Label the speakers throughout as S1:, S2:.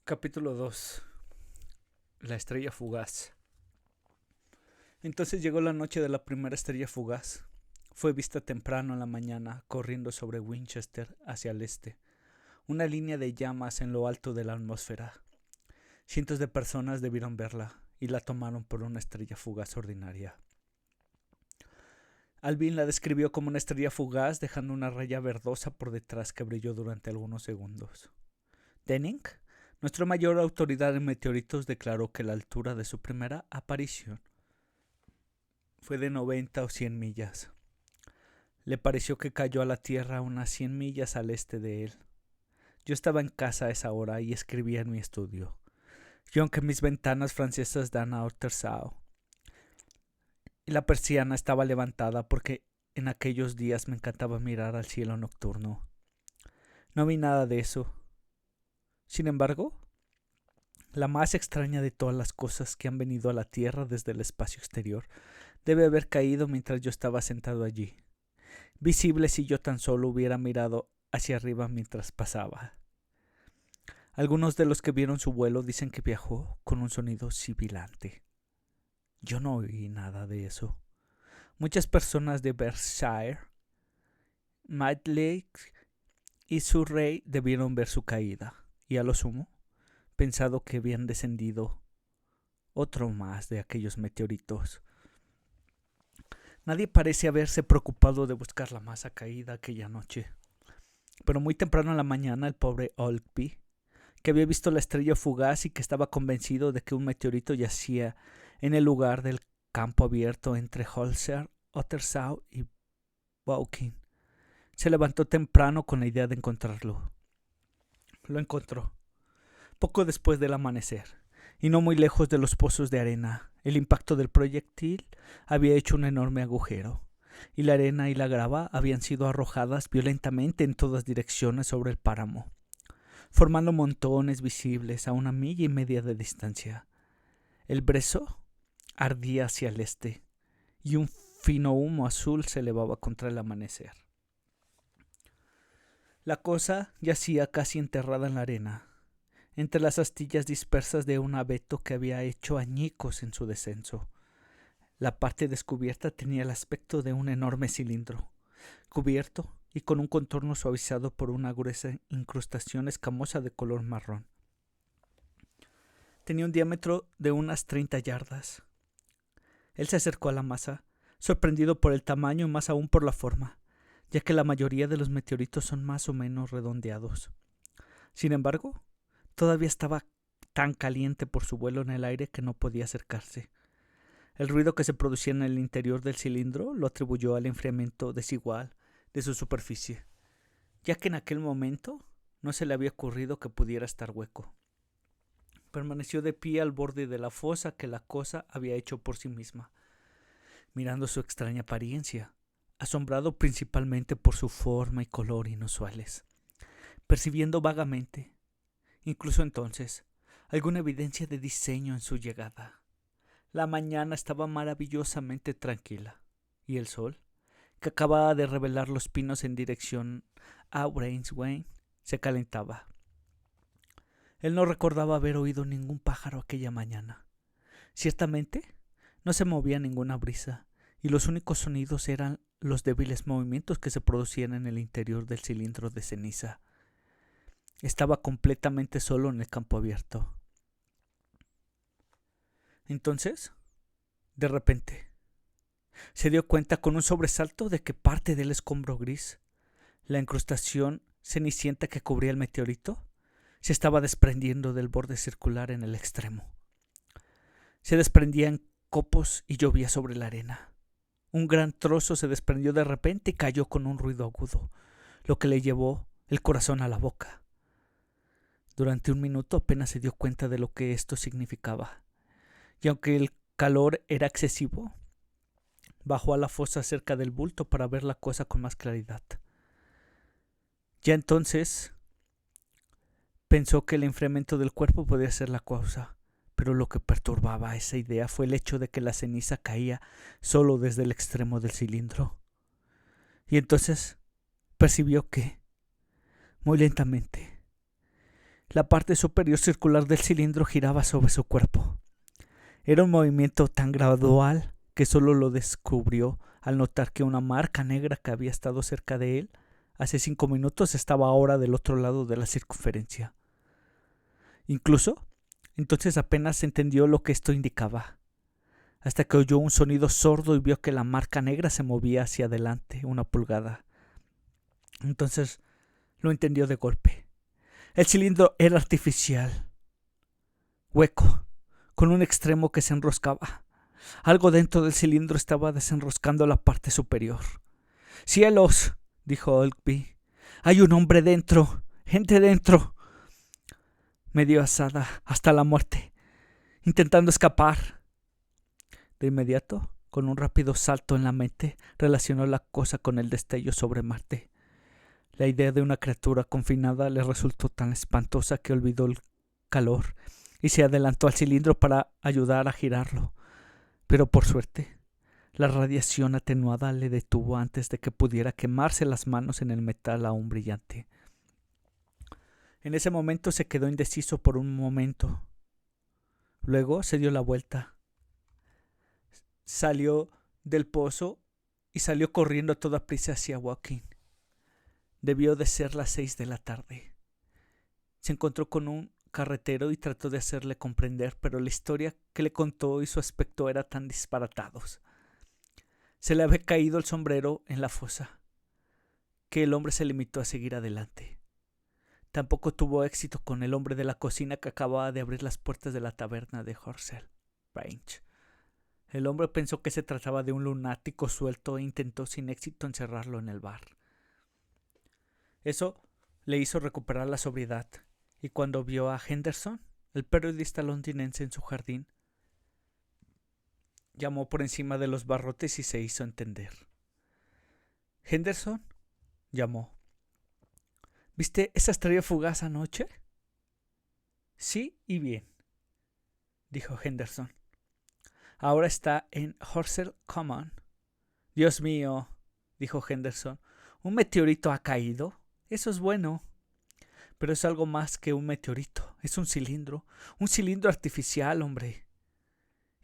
S1: Capítulo 2. La estrella fugaz. Entonces llegó la noche de la primera estrella fugaz. Fue vista temprano en la mañana, corriendo sobre Winchester hacia el este, una línea de llamas en lo alto de la atmósfera. Cientos de personas debieron verla y la tomaron por una estrella fugaz ordinaria. Alvin la describió como una estrella fugaz, dejando una raya verdosa por detrás que brilló durante algunos segundos. Denning, nuestra mayor autoridad en meteoritos, declaró que la altura de su primera aparición fue de 90 o 100 millas. Le pareció que cayó a la Tierra unas 100 millas al este de él. Yo estaba en casa a esa hora y escribía en mi estudio. Y aunque mis ventanas francesas dan a Otersau, y la persiana estaba levantada porque en aquellos días me encantaba mirar al cielo nocturno, no vi nada de eso. Sin embargo, la más extraña de todas las cosas que han venido a la Tierra desde el espacio exterior debe haber caído mientras yo estaba sentado allí, visible si yo tan solo hubiera mirado hacia arriba mientras pasaba. Algunos de los que vieron su vuelo dicen que viajó con un sonido sibilante. Yo no oí nada de eso. Muchas personas de Berkshire, Mad Lake y Surrey debieron ver su caída, y a lo sumo, pensado que habían descendido otro más de aquellos meteoritos. Nadie parece haberse preocupado de buscar la masa caída aquella noche. Pero muy temprano en la mañana, el pobre Olkby, que había visto la estrella fugaz y que estaba convencido de que un meteorito yacía en el lugar del campo abierto entre Holzer, Otersau y Woking, se levantó temprano con la idea de encontrarlo. Lo encontró, poco después del amanecer, y no muy lejos de los pozos de arena. El impacto del proyectil había hecho un enorme agujero, y la arena y la grava habían sido arrojadas violentamente en todas direcciones sobre el páramo, formando montones visibles a 1,5 millas de distancia. El brezo ardía hacia el este, y un fino humo azul se elevaba contra el amanecer. La cosa yacía casi enterrada en la arena, entre las astillas dispersas de un abeto que había hecho añicos en su descenso. La parte descubierta tenía el aspecto de un enorme cilindro, cubierto y con un contorno suavizado por una gruesa incrustación escamosa de color marrón. Tenía un diámetro de unas 30 yardas. Él se acercó a la masa, sorprendido por el tamaño y más aún por la forma, ya que la mayoría de los meteoritos son más o menos redondeados. Sin embargo, todavía estaba tan caliente por su vuelo en el aire que no podía acercarse. El ruido que se producía en el interior del cilindro lo atribuyó al enfriamiento desigual de su superficie, ya que en aquel momento no se le había ocurrido que pudiera estar hueco. Permaneció de pie al borde de la fosa que la cosa había hecho por sí misma, mirando su extraña apariencia, asombrado principalmente por su forma y color inusuales, percibiendo vagamente, incluso entonces, alguna evidencia de diseño en su llegada. La mañana estaba maravillosamente tranquila, y el sol, que acababa de revelar los pinos en dirección a Brainswain, se calentaba. Él no recordaba haber oído ningún pájaro aquella mañana. Ciertamente, no se movía ninguna brisa, y los únicos sonidos eran los débiles movimientos que se producían en el interior del cilindro de ceniza. Estaba completamente solo en el campo abierto. Entonces, de repente, se dio cuenta con un sobresalto de que parte del escombro gris, la incrustación cenicienta que cubría el meteorito, se estaba desprendiendo del borde circular en el extremo. Se desprendía en copos y llovía sobre la arena. Un gran trozo se desprendió de repente y cayó con un ruido agudo, lo que le llevó el corazón a la boca. Durante un minuto apenas se dio cuenta de lo que esto significaba, y aunque el calor era excesivo, bajó a la fosa cerca del bulto para ver la cosa con más claridad. Ya entonces pensó que el enfriamiento del cuerpo podía ser la causa, pero lo que perturbaba esa idea fue el hecho de que la ceniza caía solo desde el extremo del cilindro. Y entonces percibió que, muy lentamente, La parte superior circular del cilindro giraba sobre su cuerpo. Era un movimiento tan gradual que solo lo descubrió al notar que una marca negra que había estado cerca de él hace 5 minutos estaba ahora del otro lado de la circunferencia. Incluso, entonces apenas entendió lo que esto indicaba, hasta que oyó un sonido sordo y vio que la marca negra se movía hacia adelante 1 pulgada. Entonces lo entendió de golpe. El cilindro era artificial, hueco, con un extremo que se enroscaba. Algo dentro del cilindro estaba desenroscando la parte superior. ¡Cielos!, dijo Oldby. ¡Hay un hombre dentro! ¡Gente dentro! Medio asada hasta la muerte, intentando escapar. De inmediato, con un rápido salto en la mente, relacionó la cosa con el destello sobre Marte. La idea de una criatura confinada le resultó tan espantosa que olvidó el calor y se adelantó al cilindro para ayudar a girarlo. Pero por suerte, la radiación atenuada le detuvo antes de que pudiera quemarse las manos en el metal aún brillante. En ese momento se quedó indeciso por un momento. Luego se dio la vuelta. Salió del pozo y salió corriendo a toda prisa hacia Woking. Debió de ser las 6 de la tarde. Se encontró con un carretero y trató de hacerle comprender, pero la historia que le contó y su aspecto eran tan disparatados. Se le había caído el sombrero en la fosa, que el hombre se limitó a seguir adelante. Tampoco tuvo éxito con el hombre de la cocina que acababa de abrir las puertas de la taberna de Horsell Range. El hombre pensó que se trataba de un lunático suelto e intentó sin éxito encerrarlo en el bar. Eso le hizo recuperar la sobriedad, y cuando vio a Henderson, el periodista londinense, en su jardín, llamó por encima de los barrotes y se hizo entender. «Henderson», llamó, «¿viste esa estrella fugaz anoche?» «Sí y bien», dijo Henderson. «Ahora está en Horsell Common». «Dios mío», dijo Henderson, «¿un meteorito ha caído? Eso es bueno». «Pero es algo más que un meteorito. Es un cilindro artificial, hombre.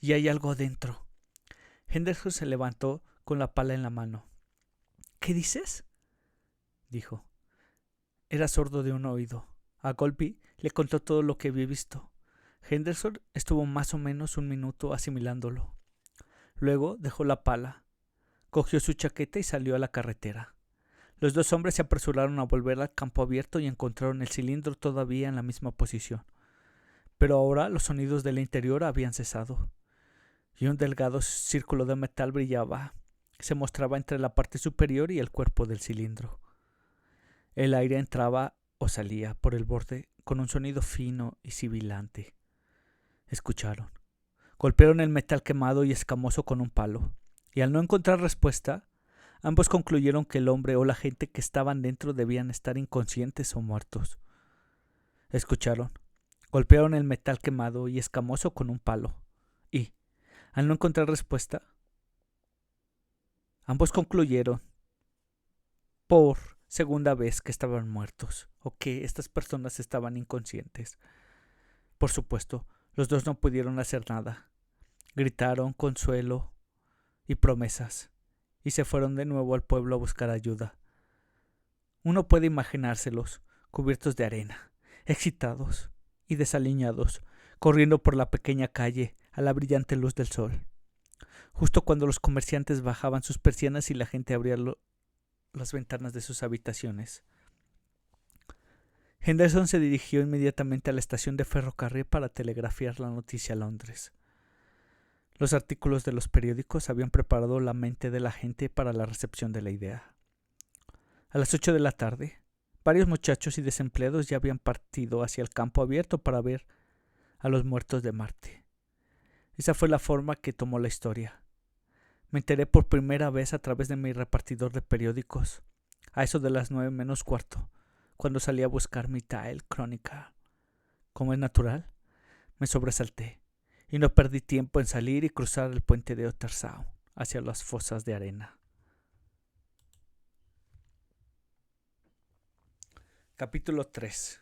S1: Y hay algo dentro». Henderson se levantó con la pala en la mano. «¿Qué dices?», dijo. Era sordo de un oído. A Golby le contó todo lo que había visto. Henderson estuvo más o menos 1 minuto asimilándolo. Luego dejó la pala, cogió su chaqueta y salió a la carretera. Los 2 hombres se apresuraron a volver al campo abierto y encontraron el cilindro todavía en la misma posición. Pero ahora los sonidos del interior habían cesado, y un delgado círculo de metal brillaba. Se mostraba entre la parte superior y el cuerpo del cilindro. El aire entraba o salía por el borde con un sonido fino y sibilante. Escucharon. Golpearon el metal quemado y escamoso con un palo, y al no encontrar respuesta, ambos concluyeron que el hombre o la gente que estaban dentro debían estar inconscientes o muertos. Escucharon. Golpearon el metal quemado y escamoso con un palo, y, al no encontrar respuesta, ambos concluyeron por segunda vez que estaban muertos o que estas personas estaban inconscientes. Por supuesto, los 2 no pudieron hacer nada. Gritaron consuelo y promesas y se fueron de nuevo al pueblo a buscar ayuda. Uno puede imaginárselos, cubiertos de arena, excitados y desaliñados, corriendo por la pequeña calle a la brillante luz del sol. Justo cuando los comerciantes bajaban sus persianas y la gente abría las ventanas de sus habitaciones. Henderson se dirigió inmediatamente a la estación de ferrocarril para telegrafiar la noticia a Londres. Los artículos de los periódicos habían preparado la mente de la gente para la recepción de la idea. A las 8 de la tarde, varios muchachos y desempleados ya habían partido hacia el campo abierto para ver a los muertos de Marte. Esa fue la forma que tomó la historia. Me enteré por primera vez a través de mi repartidor de periódicos, a eso de las 9 menos cuarto, cuando salí a buscar mi Daily Chronicle. Como es natural, me sobresalté y no perdí tiempo en salir y cruzar el puente de Otter Sound hacia las fosas de arena. Capítulo 3.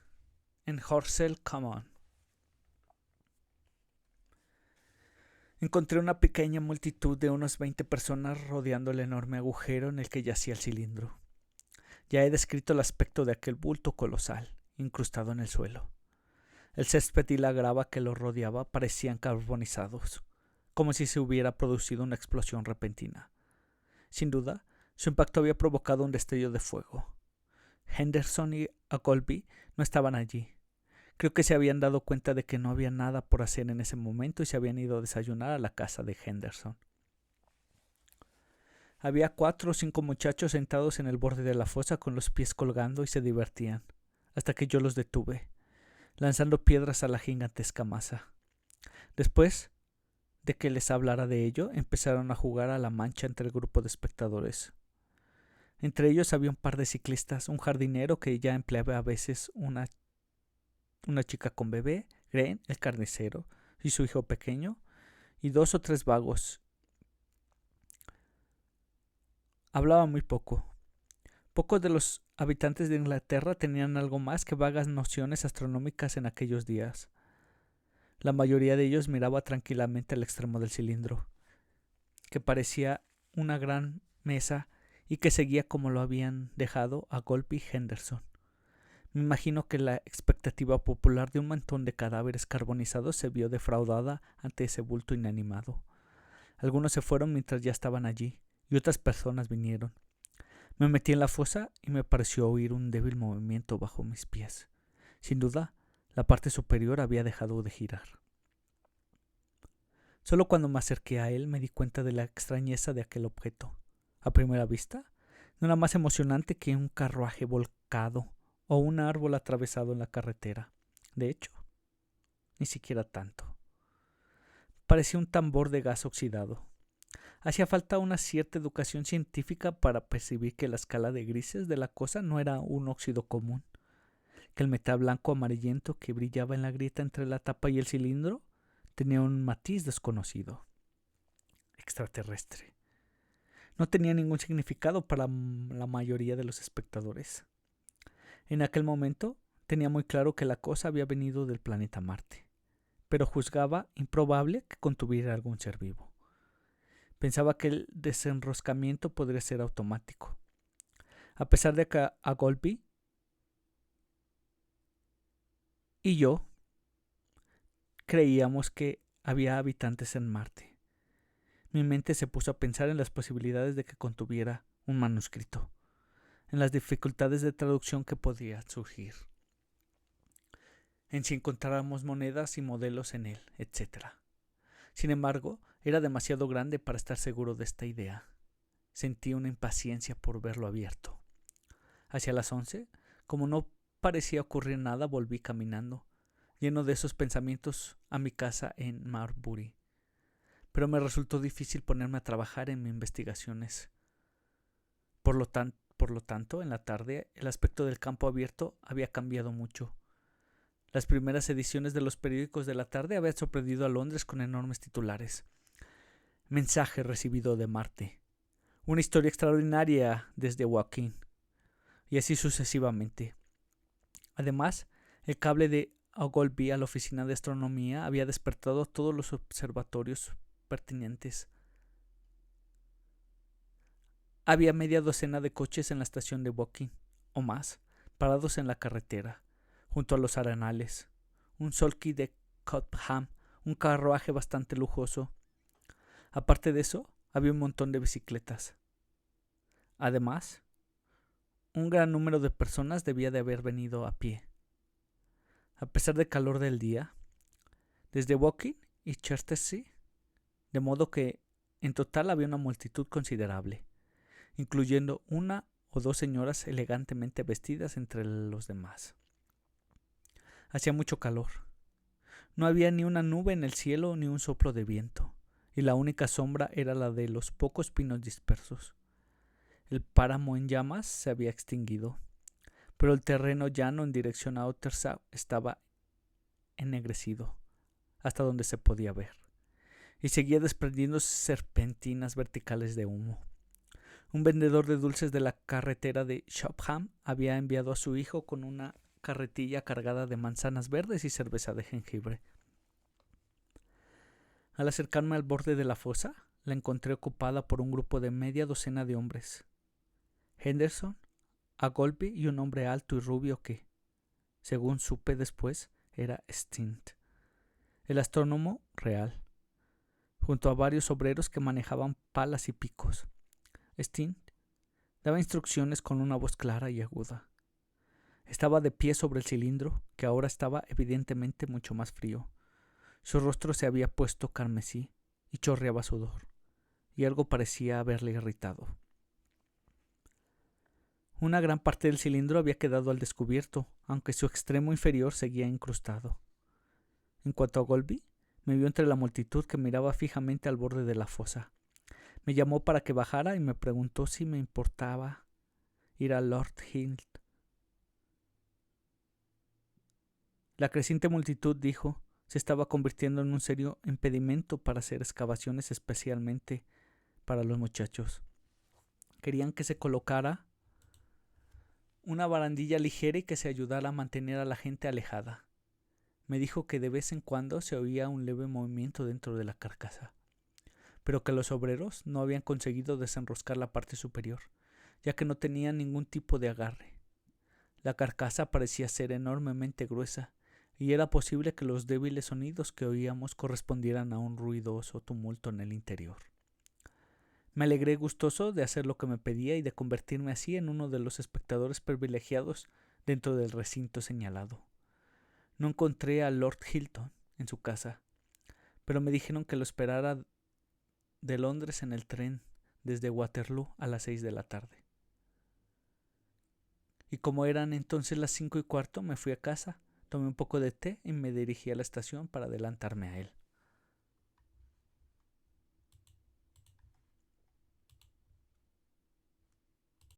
S1: en Horsell Common. Encontré una pequeña multitud de unas 20 personas rodeando el enorme agujero en el que yacía el cilindro. Ya he descrito el aspecto de aquel bulto colosal, incrustado en el suelo. El césped y la grava que lo rodeaba parecían carbonizados, como si se hubiera producido una explosión repentina. Sin duda, su impacto había provocado un destello de fuego. Henderson y Ogleby no estaban allí. Creo que se habían dado cuenta de que no había nada por hacer en ese momento y se habían ido a desayunar a la casa de Henderson. Había 4 o 5 muchachos sentados en el borde de la fosa con los pies colgando y se divertían, hasta que yo los detuve, lanzando piedras a la gigantesca masa. Después de que les hablara de ello, empezaron a jugar a la mancha entre el grupo de espectadores. Entre ellos había un par de ciclistas, un jardinero que ya empleaba a veces una chica con bebé, Green, el carnicero, y su hijo pequeño, y 2 o 3 vagos. Hablaba muy poco. Pocos de los habitantes de Inglaterra tenían algo más que vagas nociones astronómicas en aquellos días. La mayoría de ellos miraba tranquilamente al extremo del cilindro, que parecía una gran mesa y que seguía como lo habían dejado a Ogleby y Henderson. Me imagino que la expectativa popular de un montón de cadáveres carbonizados se vio defraudada ante ese bulto inanimado. Algunos se fueron mientras ya estaban allí, y otras personas vinieron. Me metí en la fosa y me pareció oír un débil movimiento bajo mis pies. Sin duda, la parte superior había dejado de girar. Solo cuando me acerqué a él me di cuenta de la extrañeza de aquel objeto. A primera vista, no era más emocionante que un carruaje volcado o un árbol atravesado en la carretera. De hecho, ni siquiera tanto. Parecía un tambor de gas oxidado. Hacía falta una cierta educación científica para percibir que la escala de grises de la cosa no era un óxido común, que el metal blanco amarillento que brillaba en la grieta entre la tapa y el cilindro tenía un matiz desconocido, extraterrestre. No tenía ningún significado para la mayoría de los espectadores. En aquel momento tenía muy claro que la cosa había venido del planeta Marte, pero juzgaba improbable que contuviera algún ser vivo. Pensaba que el desenroscamiento podría ser automático. A pesar de que Ogleby y yo creíamos que había habitantes en Marte, mi mente se puso a pensar en las posibilidades de que contuviera un manuscrito, en las dificultades de traducción que podían surgir, en si encontráramos monedas y modelos en él, etc. Sin embargo, era demasiado grande para estar seguro de esta idea. Sentí una impaciencia por verlo abierto. Hacia las 11, como no parecía ocurrir nada, volví caminando, lleno de esos pensamientos, a mi casa en Marbury. Pero me resultó difícil ponerme a trabajar en mis investigaciones. Por lo tanto, en la tarde, el aspecto del campo abierto había cambiado mucho. Las primeras ediciones de los periódicos de la tarde habían sorprendido a Londres con enormes titulares. Mensaje recibido de Marte. Una historia extraordinaria desde Woking. Y así sucesivamente. Además, el cable de Ogleby a la oficina de astronomía había despertado a todos los observatorios pertinentes. Había media docena de coches en la estación de Woking, o más, parados en la carretera, junto a los arenales. Un sulky de Cobham, un carruaje bastante lujoso. Aparte de eso, había un montón de bicicletas. Además, un gran número de personas debía de haber venido a pie. A pesar del calor del día, desde Woking y Chertsey, de modo que en total había una multitud considerable, incluyendo 1 o 2 señoras elegantemente vestidas entre los demás. Hacía mucho calor. No había ni una nube en el cielo ni un soplo de viento, y la única sombra era la de los pocos pinos dispersos. El páramo en llamas se había extinguido, pero el terreno llano en dirección a Ottershaw estaba ennegrecido, hasta donde se podía ver, y seguía desprendiendo serpentinas verticales de humo. Un vendedor de dulces de la carretera de Shopham había enviado a su hijo con una carretilla cargada de manzanas verdes y cerveza de jengibre. Al acercarme al borde de la fosa, la encontré ocupada por un grupo de media docena de hombres. Henderson, Ogleby y un hombre alto y rubio que, según supe después, era Stint, el astrónomo real, junto a varios obreros que manejaban palas y picos. Stint daba instrucciones con una voz clara y aguda. Estaba de pie sobre el cilindro, que ahora estaba evidentemente mucho más frío. Su rostro se había puesto carmesí y chorreaba sudor, y algo parecía haberle irritado. Una gran parte del cilindro había quedado al descubierto, aunque su extremo inferior seguía incrustado. En cuanto a Ogleby, me vio entre la multitud que miraba fijamente al borde de la fosa. Me llamó para que bajara y me preguntó si me importaba ir a Lord Hill. La creciente multitud, dijo, se estaba convirtiendo en un serio impedimento para hacer excavaciones especialmente para los muchachos. Querían que se colocara una barandilla ligera y que se ayudara a mantener a la gente alejada. Me dijo que de vez en cuando se oía un leve movimiento dentro de la carcasa, pero que los obreros no habían conseguido desenroscar la parte superior, ya que no tenía ningún tipo de agarre. La carcasa parecía ser enormemente gruesa, y era posible que los débiles sonidos que oíamos correspondieran a un ruidoso tumulto en el interior. Me alegré gustoso de hacer lo que me pedía y de convertirme así en uno de los espectadores privilegiados dentro del recinto señalado. No encontré a Lord Hilton en su casa, pero me dijeron que lo esperara de Londres en el tren desde Waterloo a las 6 de la tarde. Y como eran entonces las 5:15, me fui a casa, tomé un poco de té y me dirigí a la estación para adelantarme a él.